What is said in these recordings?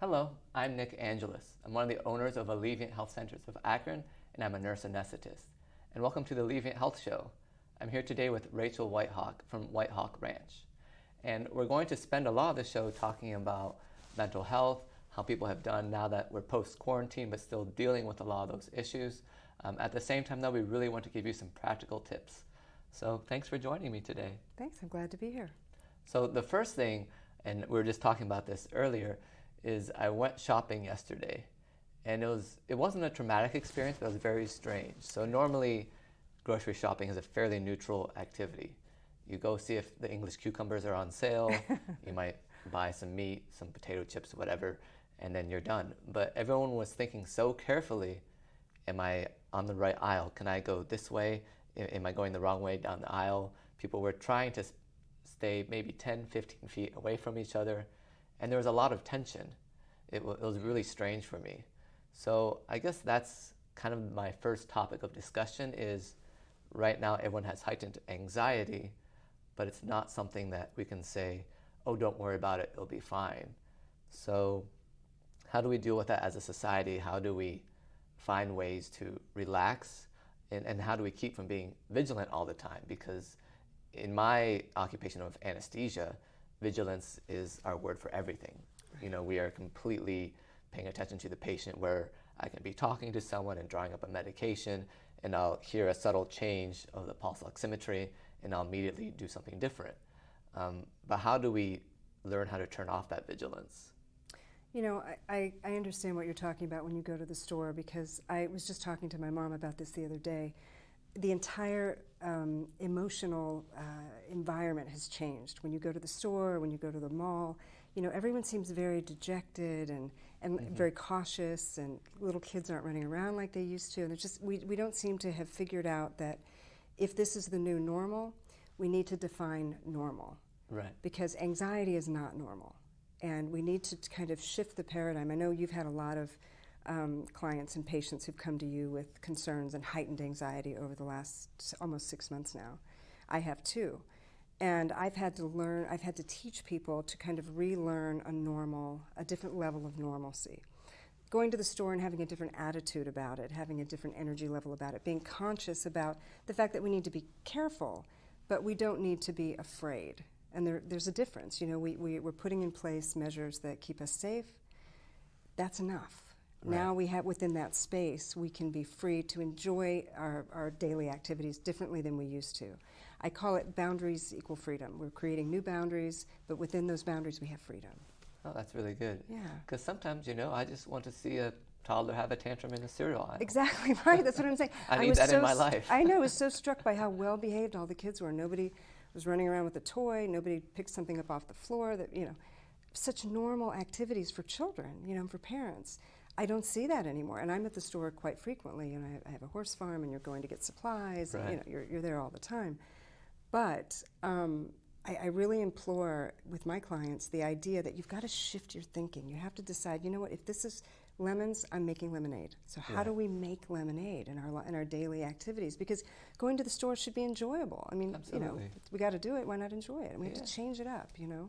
Hello, I'm Nick Angelis. I'm one of the owners of Alleviant Health Centers of Akron, and I'm a nurse anesthetist. And welcome to the Alleviant Health Show. I'm here today with Rachel Whitehawk from Whitehawk Ranch. And we're going to spend a lot of the show talking about mental health, how people have done now that we're post-quarantine but still dealing with a lot of those issues. At the same time, though, we really want to give you some practical tips. So thanks for joining me today. Thanks, I'm glad to be here. So the first thing, and we were just talking about this earlier, is I went shopping yesterday, and it wasn't a traumatic experience, but it was very strange. So normally, grocery shopping is a fairly neutral activity. You go see if the English cucumbers are on sale, you might buy some meat, some potato chips, whatever, and then you're done. But everyone was thinking so carefully, am I on the right aisle? Can I go this way? Am I going the wrong way down the aisle? People were trying to stay maybe 10, 15 feet away from each other, and there was a lot of tension. It was really strange for me. So I guess that's kind of my first topic of discussion is right now everyone has heightened anxiety, but it's not something that we can say, oh, don't worry about it, it'll be fine. So how do we deal with that as a society? How do we find ways to relax? And how do we keep from being vigilant all the time? Because in my occupation of anesthesia, vigilance is our word for everything. You know, we are completely paying attention to the patient, where I can be talking to someone and drawing up a medication, and I'll hear a subtle change of the pulse oximetry, and I'll immediately do something different. But how do we learn how to turn off that vigilance? You know, I understand what you're talking about when you go to the store, because I was just talking to my mom about this the other day. The entire emotional environment has changed. When you go to the store, when you go to the mall, you know, everyone seems very dejected and very cautious, and little kids aren't running around like they used to. And it's just, we don't seem to have figured out that if this is the new normal, we need to define normal. Right. Because anxiety is not normal. And we need to kind of shift the paradigm. I know you've had a lot of clients and patients who've come to you with concerns and heightened anxiety over the last almost 6 months now. I have too. And I've had to teach people to kind of relearn a different level of normalcy. Going to the store and having a different attitude about it, having a different energy level about it, being conscious about the fact that we need to be careful, but we don't need to be afraid. And there's a difference. You know, we're putting in place measures that keep us safe. That's enough. Right. Now we have, within that space, we can be free to enjoy our daily activities differently than we used to. I call it boundaries equal freedom. We're creating new boundaries, but within those boundaries we have freedom. Oh, that's really good. Yeah. Because sometimes, you know, I just want to see a toddler have a tantrum in a cereal aisle. Exactly right. That's what I'm saying. I need that in my life. I know. I was so struck by how well behaved all the kids were. Nobody was running around with a toy. Nobody picked something up off the floor. That, you know, such normal activities for children, you know, for parents. I don't see that anymore. And I'm at the store quite frequently. You know, I have a horse farm, and you're going to get supplies. Right. And, you know, you're there all the time. But I really implore with my clients the idea that you've got to shift your thinking. You have to decide, you know what, if this is lemons, I'm making lemonade. So how do we make lemonade in our daily activities? Because going to the store should be enjoyable. I mean, absolutely. You know, we got to do it. Why not enjoy it? And we have to change it up, you know.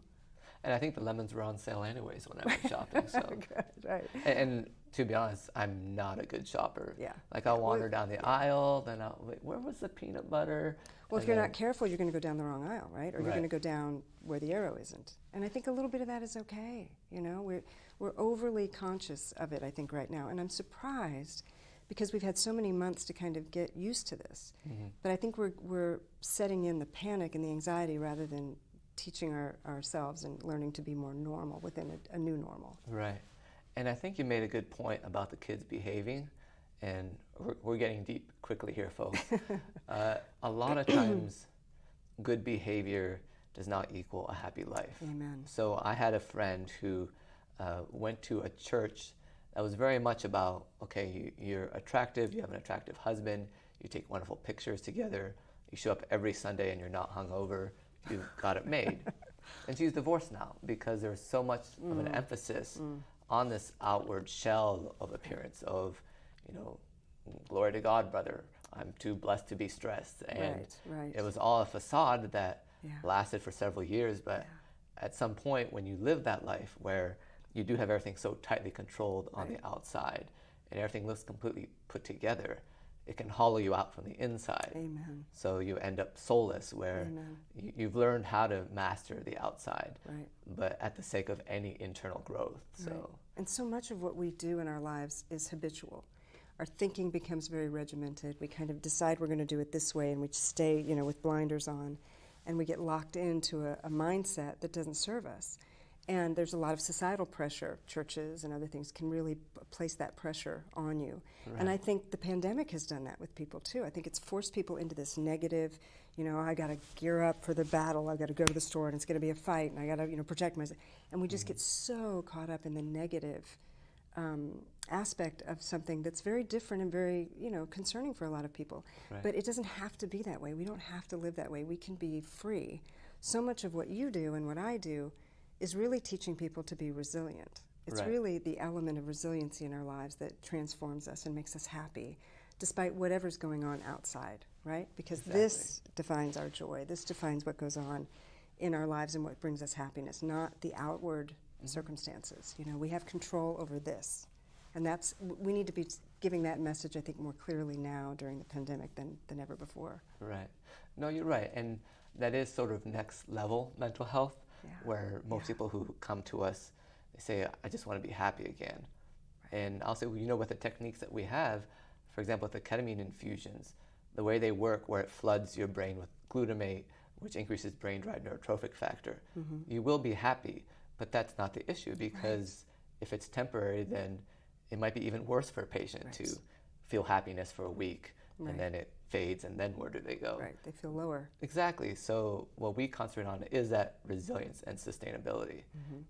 And I think the lemons were on sale anyways when I went shopping. So. Good, right. And to be honest, I'm not a good shopper. Yeah. Like I'll wander down the aisle, then I'll wait, where was the peanut butter? Well, if you're not careful, you're going to go down the wrong aisle, right? Or you're going to go down where the arrow isn't. And I think a little bit of that is okay. You know, we're overly conscious of it, I think, right now. And I'm surprised because we've had so many months to kind of get used to this. Mm-hmm. But I think we're setting in the panic and the anxiety rather than teaching ourselves and learning to be more normal within a new normal. Right. And I think you made a good point about the kids behaving. And we're getting deep quickly here, folks. A lot of times, good behavior does not equal a happy life. Amen. So I had a friend who went to a church that was very much about, okay, you're attractive, you have an attractive husband, you take wonderful pictures together, you show up every Sunday and you're not hungover, you've got it made. And she's divorced now because there's so much of an emphasis on this outward shell of appearance of, you know, glory to God, brother, I'm too blessed to be stressed. And right. It was all a facade that lasted for several years, but at some point when you live that life where you do have everything so tightly controlled on Right. the outside, and everything looks completely put together, it can hollow you out from the inside. Amen. So you end up soulless, where Amen. you've learned how to master the outside, Right. but at the sake of any internal growth. So Right. And so much of what we do in our lives is habitual. Our thinking becomes very regimented. We kind of decide we're going to do it this way, and we stay, with blinders on, and we get locked into a mindset that doesn't serve us. And there's a lot of societal pressure. Churches and other things can really place that pressure on you. Right. And I think the pandemic has done that with people too. I think it's forced people into this negative, I got to gear up for the battle. I've got to go to the store, and it's going to be a fight, and I got to, protect myself. And we just get so caught up in the negative aspect of something that's very different and very, concerning for a lot of people. Right. But it doesn't have to be that way. We don't have to live that way. We can be free. So much of what you do and what I do is really teaching people to be resilient. It's Right. really the element of resiliency in our lives that transforms us and makes us happy, despite whatever's going on outside, right? Because Exactly. this defines our joy. This defines what goes on in our lives and what brings us happiness, not the outward circumstances. We have control over this. And we need to be giving that message, I think, more clearly now during the pandemic than ever before. Right. No, you're right. And that is sort of next level mental health, Yeah. where most people who come to us, they say, I just want to be happy again. Right. And I'll say, with the techniques that we have, for example, with the ketamine infusions, the way they work, where it floods your brain with glutamate, which increases brain-derived neurotrophic factor, you will be happy. But that's not the issue, because if it's temporary, then it might be even worse for a patient to feel happiness for a week, and then it fades, and then where do they go? Right, they feel lower. Exactly. So what we concentrate on is that resilience and sustainability.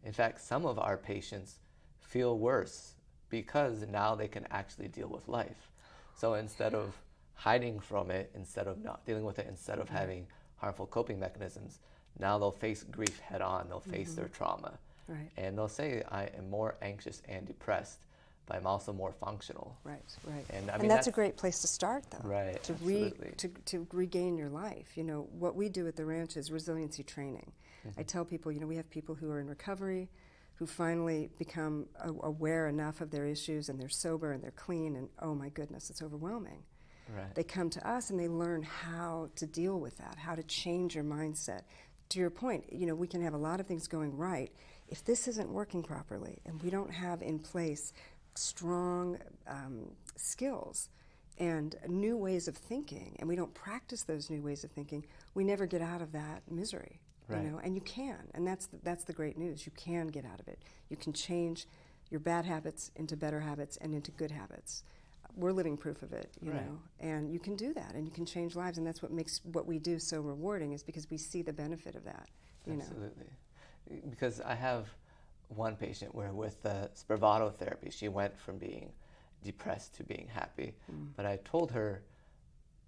In fact, some of our patients feel worse because now they can actually deal with life. So instead of hiding from it, instead of not dealing with it, instead of having harmful coping mechanisms, now they'll face grief head on, they'll face their trauma. Right. And they'll say, I am more anxious and depressed, but I'm also more functional. Right, right. And And that's a great place to start, though. Right, to absolutely. to regain your life. What we do at the ranch is resiliency training. I tell people, we have people who are in recovery, who finally become aware enough of their issues, and they're sober and they're clean, and oh my goodness, it's overwhelming. Right. They come to us and they learn how to deal with that, how to change your mindset. To your point, we can have a lot of things going right. If this isn't working properly, and we don't have in place strong skills and new ways of thinking, and we don't practice those new ways of thinking, we never get out of that misery. Right. And you can, and that's the great news. You can get out of it. You can change your bad habits into better habits and into good habits. We're living proof of it, Right. and you can do that, and you can change lives, and that's what makes what we do so rewarding, is because we see the benefit of that. Absolutely. Because I have one patient where with the Spravato therapy, she went from being depressed to being happy. But I told her,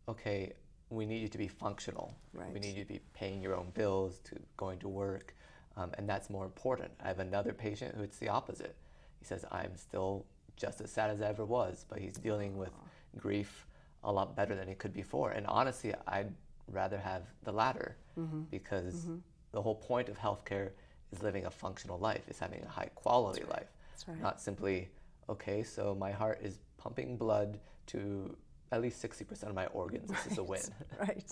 okay, we need you to be functional. Right. We need you to be paying your own bills, to going to work, and that's more important. I have another patient who it's the opposite. He says, I'm still just as sad as I ever was, but he's dealing with grief a lot better than he could before. And honestly, I'd rather have the latter, because the whole point of healthcare is living a functional life, is having a high quality life. That's right. Not simply, okay, so my heart is pumping blood to at least 60% of my organs. This is a win. Right.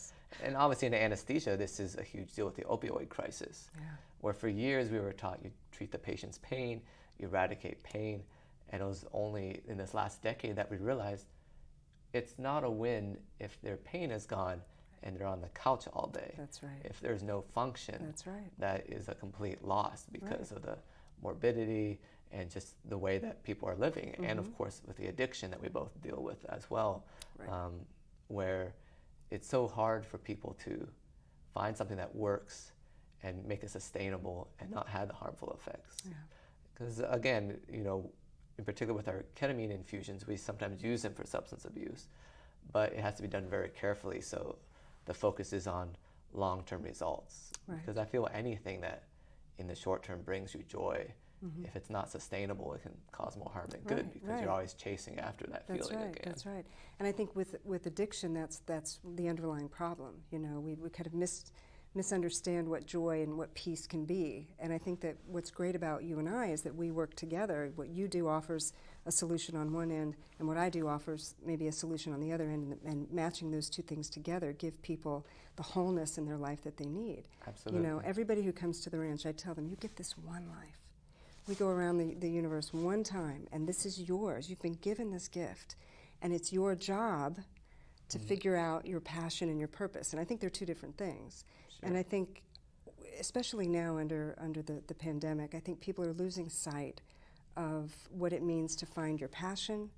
And obviously in anesthesia, this is a huge deal with the opioid crisis, where for years we were taught you treat the patient's pain, you eradicate pain, and it was only in this last decade that we realized it's not a win if their pain is gone and they're on the couch all day. That's right. If there's no function, That's right. that is a complete loss because of the morbidity and just the way that people are living. And of course, with the addiction that we both deal with as well, where it's so hard for people to find something that works and make it sustainable and not have the harmful effects. Because again, in particular with our ketamine infusions, we sometimes use them for substance abuse, but it has to be done very carefully. So the focus is on long-term results. Because I feel anything that in the short term brings you joy, if it's not sustainable, it can cause more harm than good, because you're always chasing after that feeling again. That's right. And I think with addiction, that's the underlying problem. We kind of misunderstand what joy and what peace can be. And I think that what's great about you and I is that we work together. What you do offers a solution on one end, and what I do offers maybe a solution on the other end, and matching those two things together give people the wholeness in their life that they need. Absolutely. You know, everybody who comes to the ranch, I tell them, you get this one life. We go around the universe one time, and this is yours. You've been given this gift, and it's your job to figure out your passion and your purpose. And I think they're two different things. Sure. And I think, especially now under the pandemic, I think people are losing sight of what it means to find your passion.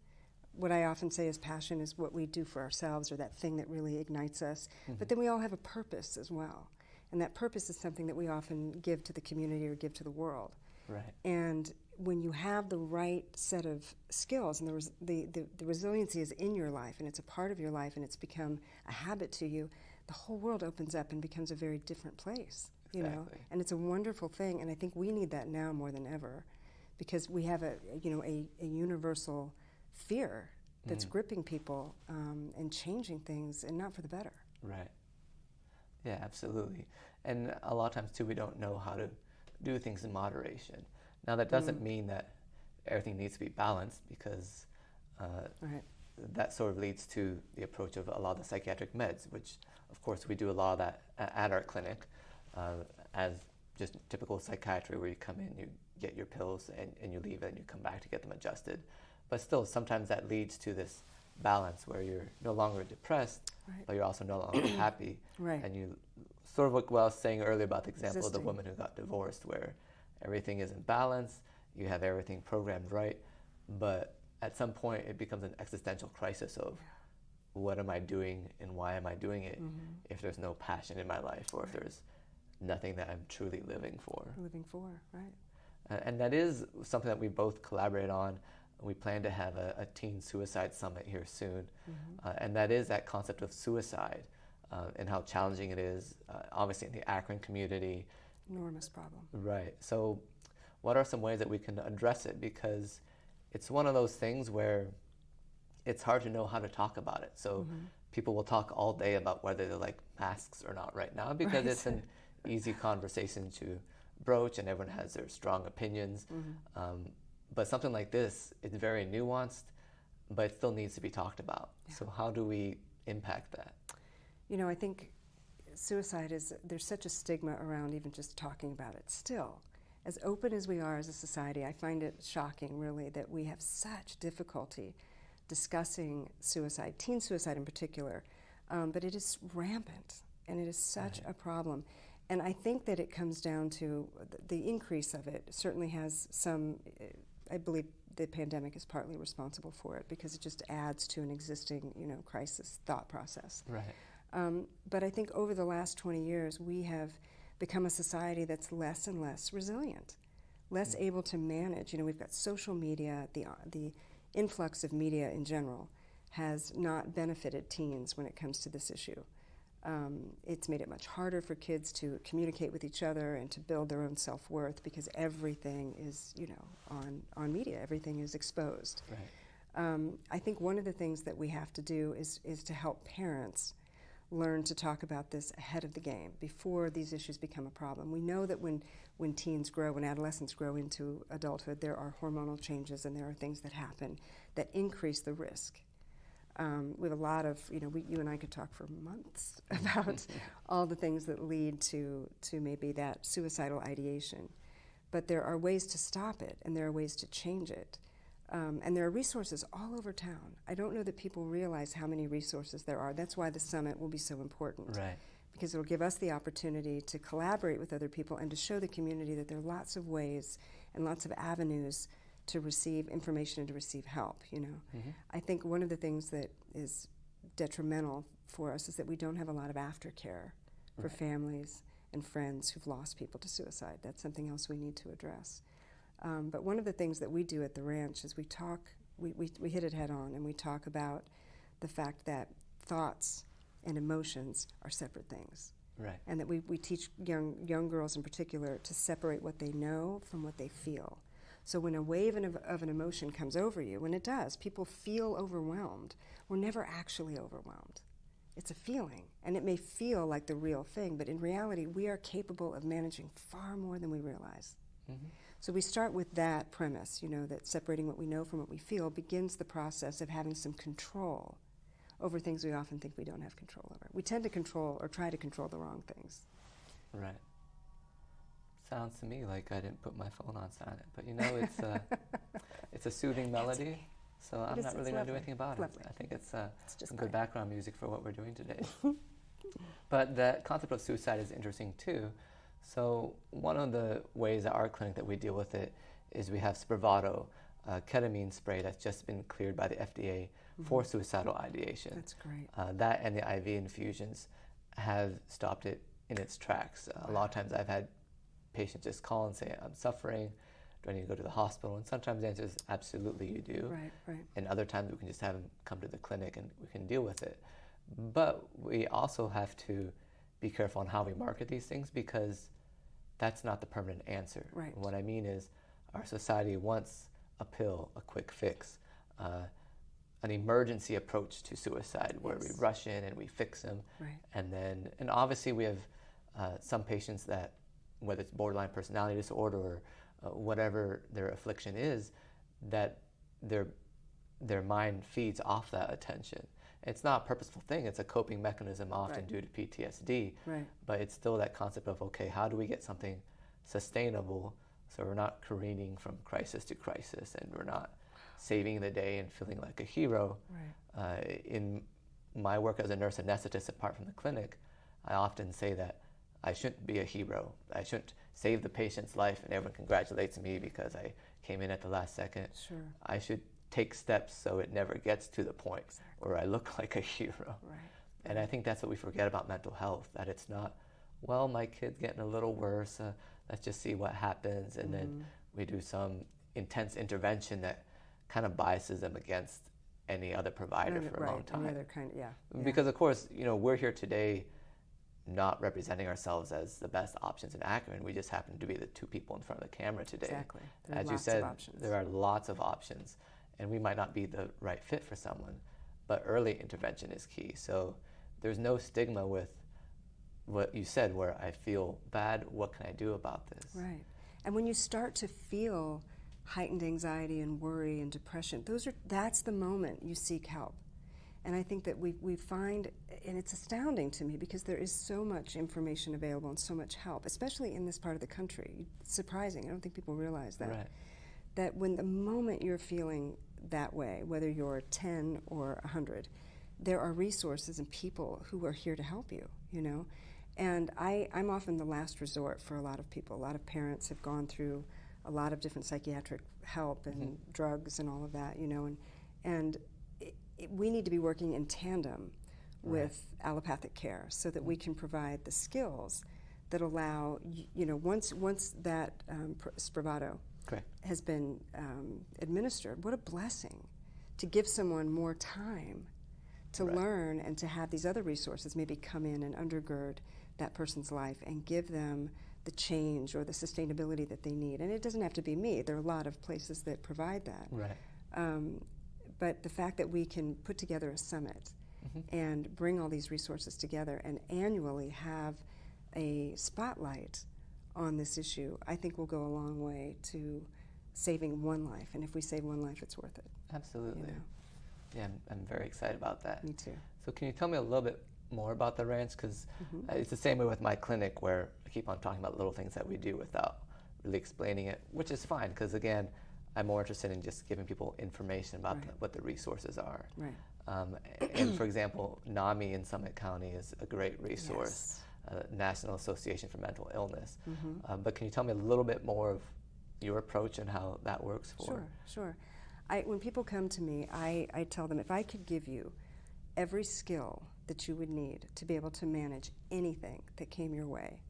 What I often say is passion is what we do for ourselves, or that thing that really ignites us. But then we all have a purpose as well. And that purpose is something that we often give to the community or give to the world. Right. And when you have the right set of skills, and the resiliency is in your life, and it's a part of your life, and it's become a habit to you, the whole world opens up and becomes a very different place. You know, and it's a wonderful thing. And I think we need that now more than ever, because we have a universal fear that's gripping people and changing things, and not for the better. Right. Yeah, absolutely. And a lot of times too, we don't know how to do things in moderation. Now that doesn't mean that everything needs to be balanced, because that sort of leads to the approach of a lot of the psychiatric meds, which of course we do a lot of that at our clinic as just typical psychiatry, where you come in, you get your pills, and you leave, and you come back to get them adjusted. But still, sometimes that leads to this balance where you're no longer depressed, but you're also no longer happy. Right. And you sort of what I was saying earlier about the example of the woman who got divorced, where everything is in balance, you have everything programmed right, but at some point it becomes an existential crisis of what am I doing and why am I doing it if there's no passion in my life, or if there's nothing that I'm truly living for. Right. And that is something that we both collaborate on. We plan to have a teen suicide summit here soon, and that is that concept of suicide and how challenging it is, obviously in the Akron community. Enormous problem. Right. So what are some ways that we can address it? Because it's one of those things where it's hard to know how to talk about it. So people will talk all day about whether they like masks or not right now, because it's an easy conversation to broach, and everyone has their strong opinions. But something like this, it's very nuanced, but it still needs to be talked about. So how do we impact that? You know, I think suicide there's such a stigma around even just talking about it. Still, as open as we are as a society, I find it shocking, really, that we have such difficulty discussing suicide, teen suicide in particular. But it is rampant, and it is such a problem. And I think that it comes down to the increase of it certainly has some, I believe the pandemic is partly responsible for it, because it just adds to an existing, crisis thought process. Right. But I think over the last 20 years, we have become a society that's less and less resilient, less able to manage. We've got social media, the influx of media in general has not benefited teens when it comes to this issue. It's made it much harder for kids to communicate with each other and to build their own self-worth, because everything is, on media. Everything is exposed. Right. I think one of the things that we have to do is to help parents learn to talk about this ahead of the game, before these issues become a problem. We know that when teens grow, when adolescents grow into adulthood, there are hormonal changes, and there are things that happen that increase the risk. We have a lot of, you and I could talk for months about all the things that lead to maybe that suicidal ideation. But there are ways to stop it, and there are ways to change it. And there are resources all over town. I don't know that people realize how many resources there are. That's why the summit will be so important. Right. Because it'll give us the opportunity to collaborate with other people and to show the community that there are lots of ways and lots of avenues to receive information and to receive help, I think one of the things that is detrimental for us is that we don't have a lot of aftercare for families and friends who've lost people to suicide. That's something else we need to address. But one of the things that we do at the ranch is we hit it head on, and we talk about the fact that thoughts and emotions are separate things. Right. And that we teach young girls in particular to separate what they know from what they feel. So when a wave of an emotion comes over you, when it does, people feel overwhelmed. We're never actually overwhelmed. It's a feeling, and it may feel like the real thing, but in reality, we are capable of managing far more than we realize. Mm-hmm. So we start with that premise, that separating what we know from what we feel begins the process of having some control over things we often think we don't have control over. We tend to control or try to control the wrong things. Right. Sounds to me like I didn't put my phone on silent, but it's a soothing melody. So I'm not really going to do anything about it. I think it's some good background music for what we're doing today. But the concept of suicide is interesting too. So one of the ways at our clinic that we deal with it is we have Spravato, ketamine spray that's just been cleared by the FDA for suicidal ideation. That's great. That and the IV infusions have stopped it in its tracks. A lot of times I've had patients just call and say, I'm suffering. Do I need to go to the hospital? And sometimes the answer is absolutely you do. Right. And other times we can just have them come to the clinic and we can deal with it. But we also have to be careful on how we market these things because that's not the permanent answer. Right. And what I mean is our society wants a pill, a quick fix, an emergency approach to suicide where we rush in and we fix them. Right. And obviously we have some patients that, whether it's borderline personality disorder or whatever their affliction is, that their mind feeds off that attention. It's not a purposeful thing. It's a coping mechanism often due to PTSD. Right. But it's still that concept of, okay, how do we get something sustainable so we're not careening from crisis to crisis and we're not saving the day and feeling like a hero. Right. In my work as a nurse anesthetist apart from the clinic, I often say that I shouldn't be a hero. I shouldn't save the patient's life and everyone congratulates me because I came in at the last second. Sure. I should take steps so it never gets to the point where I look like a hero. Right. And I think that's what we forget about mental health, that it's not, well, my kid's getting a little worse, let's just see what happens. And then we do some intense intervention that kind of biases them against any other provider for a long time. Any other kind, Because of course, we're here today not representing ourselves as the best options in Akron. We just happen to be the two people in front of the camera today. Exactly. As you said, there are lots of options, and we might not be the right fit for someone, but early intervention is key. So there's no stigma with what you said where I feel bad, what can I do about this? Right. And when you start to feel heightened anxiety and worry and depression, that's the moment you seek help. And I think that we find, and it's astounding to me because there is so much information available and so much help, especially in this part of the country. It's surprising. I don't think people realize that. Right. That when the moment you're feeling that way, whether you're 10 or 100, there are resources and people who are here to help you, And I'm often the last resort for a lot of people. A lot of parents have gone through a lot of different psychiatric help and drugs and all of that, and we need to be working in tandem with allopathic care so that we can provide the skills that allow, once that Spravato has been administered, what a blessing to give someone more time to learn and to have these other resources maybe come in and undergird that person's life and give them the change or the sustainability that they need. And it doesn't have to be me. There are a lot of places that provide that. Right. But the fact that we can put together a summit and bring all these resources together and annually have a spotlight on this issue, I think will go a long way to saving one life. And if we save one life, it's worth it. Absolutely. Yeah, I'm very excited about that. Me too. So can you tell me a little bit more about the ranch? Because it's the same way with my clinic where I keep on talking about little things that we do without really explaining it, which is fine because, again, I'm more interested in just giving people information about what the resources are. Right. And for example, NAMI in Summit County is a great resource, National Association for Mental Illness. But can you tell me a little bit more of your approach and how that works for? Sure. When people come to me, I tell them if I could give you every skill that you would need to be able to manage anything that came your way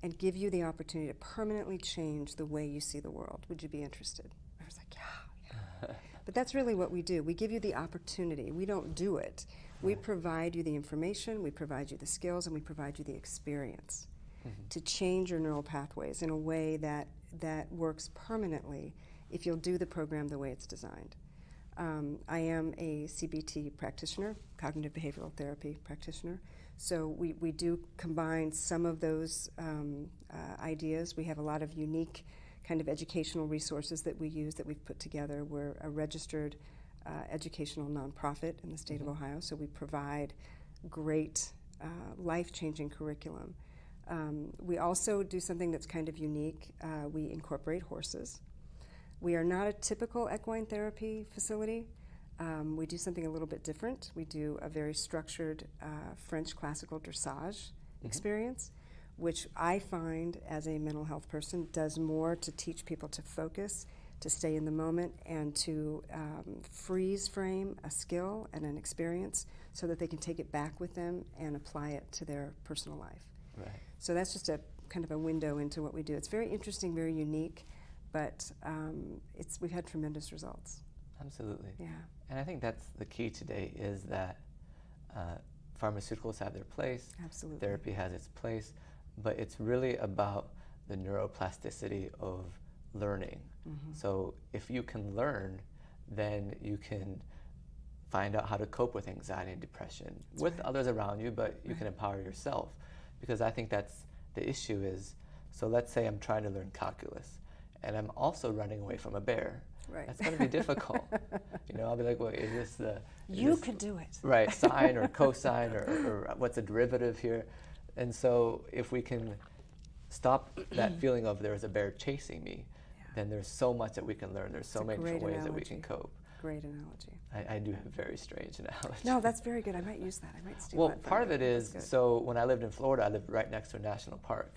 and give you the opportunity to permanently change the way you see the world, would you be interested? I was like, yeah. But that's really what we do. We give you the opportunity. We don't do it. We provide you the information, we provide you the skills, and we provide you the experience to change your neural pathways in a way that works permanently if you'll do the program the way it's designed. I am a CBT practitioner, cognitive behavioral therapy practitioner. So we do combine some of those ideas. We have a lot of unique kind of educational resources that we use that we've put together. We're a registered educational nonprofit in the state of Ohio, so we provide great life-changing curriculum. We also do something that's kind of unique. We incorporate horses. We are not a typical equine therapy facility. We do something a little bit different. We do a very structured French classical dressage experience, which I find as a mental health person does more to teach people to focus, to stay in the moment, and to freeze frame a skill and an experience so that they can take it back with them and apply it to their personal life. Right. So that's just a kind of a window into what we do. It's very interesting, very unique, but we've had tremendous results. Absolutely. Yeah. And I think that's the key today is that pharmaceuticals have their place, Absolutely. therapy has its place, but it's really about the neuroplasticity of learning. So if you can learn, then you can find out how to cope with anxiety and depression with others around you, but you can empower yourself. Because I think that's the issue is, so let's say I'm trying to learn calculus, and I'm also running away from a bear. Right. That's going to be difficult. I'll be like, well, is this the... You could do it. Right, sine or cosine or what's a derivative here? And so if we can stop that feeling of there's a bear chasing me, then there's so much that we can learn. There's so many different ways that we can cope. Great analogy. I do have a very strange analogy. No, that's very good. I might use that. I might steal Well, that from part of you. it is, so when I lived in Florida, I lived right next to a national park.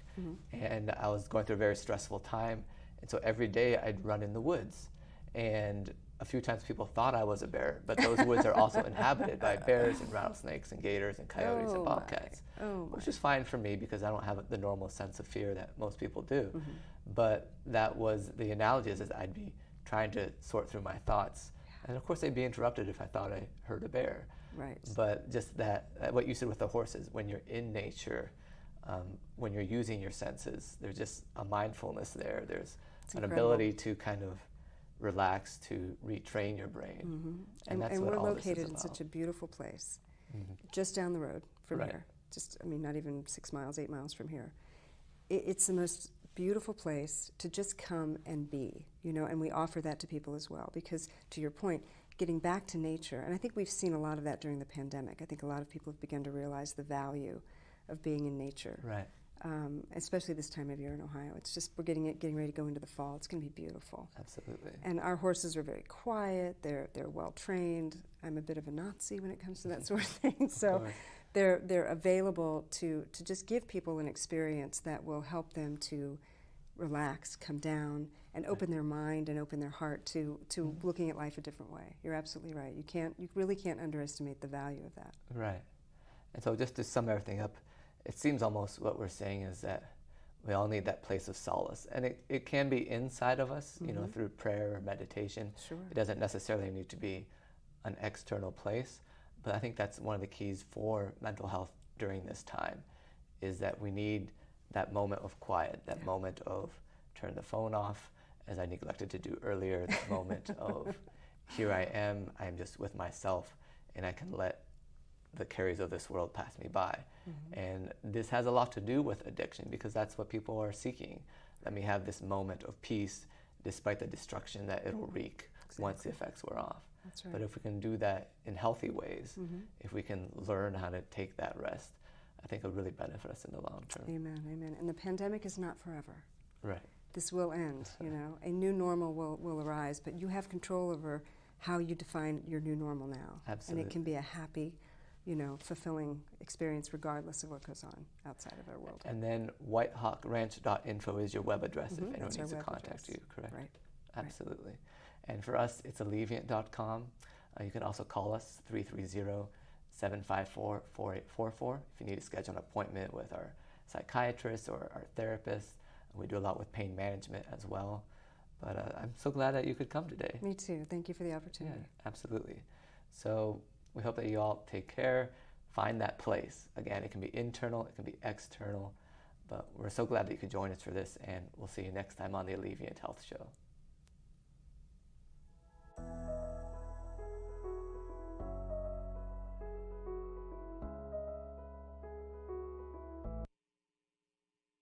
And I was going through a very stressful time. And so every day I'd run in the woods. And a few times people thought I was a bear, but those woods are also inhabited by bears and rattlesnakes and gators and coyotes and bobcats, which is fine for me because I don't have the normal sense of fear that most people do. But that was the analogy is I'd be trying to sort through my thoughts. And of course they'd be interrupted if I thought I heard a bear. Right. But just that, what you said with the horses, when you're in nature, when you're using your senses, there's just a mindfulness there. There's an ability to kind of relax, to retrain your brain. And that's and what we're all this is located in about. such a beautiful place, just down the road from here. Not even 6 miles, 8 miles from here. It's the most beautiful place to just come and be, and we offer that to people as well because, to your point, getting back to nature, and I think we've seen a lot of that during the pandemic. I think a lot of people have begun to realize the value of being in nature. Right. Especially this time of year in Ohio. It's just, we're getting ready to go into the fall. It's going to be beautiful. Absolutely. And our horses are very quiet. They're well trained. I'm a bit of a Nazi when it comes to that sort of thing. So they're available to just give people an experience that will help them to relax, come down, and open their mind and open their heart to looking at life a different way. You're absolutely right. You really can't underestimate the value of that. Right. And so just to sum everything up, it seems almost what we're saying is that we all need that place of solace. And it can be inside of us, through prayer or meditation. Sure. It doesn't necessarily need to be an external place. But I think that's one of the keys for mental health during this time, is that we need that moment of quiet, that moment of turn the phone off, as I neglected to do earlier, that moment of here I am just with myself, and I can let the cares of this world pass me by. And this has a lot to do with addiction because that's what people are seeking. Let me have this moment of peace despite the destruction that it'll wreak once the effects wear off. That's right. But if we can do that in healthy ways, if we can learn how to take that rest, I think it'll really benefit us in the long term. Amen, amen. And the pandemic is not forever. Right. This will end, A new normal will arise, but you have control over how you define your new normal now. Absolutely. And it can be a happy, fulfilling experience regardless of what goes on outside of our world. And then whitehawkranch.info is your web address if anyone That's needs to our web contact address. you, correct? Right. Absolutely. And for us, it's alleviant.com. You can also call us 330-754-4844 if you need to schedule an appointment with our psychiatrist or our therapist. We do a lot with pain management as well. But I'm so glad that you could come today. Me too. Thank you for the opportunity. Yeah, absolutely. So we hope that you all take care, find that place. Again, it can be internal, it can be external, but we're so glad that you could join us for this, and we'll see you next time on the Alleviant Health Show.